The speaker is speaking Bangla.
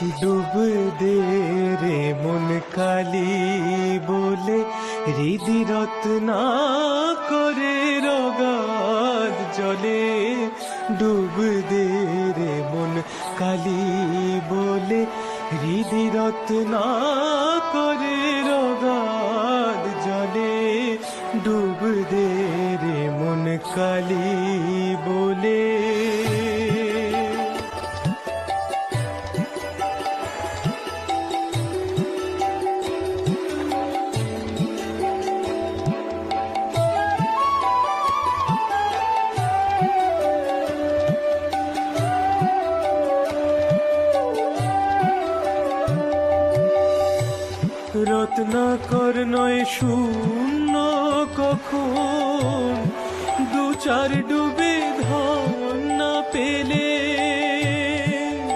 ডুব দে রে মন কালি বলে হৃদি রত্না করে রগাদ জলে ডুব দে রে মন কালি বলে হৃদি রত্না করে রগাদ জলে ডুব দে রে মন কালি বলে। রত্নাকর নয় শূন্য কখন, দু চার ডুবে ধন না পেলে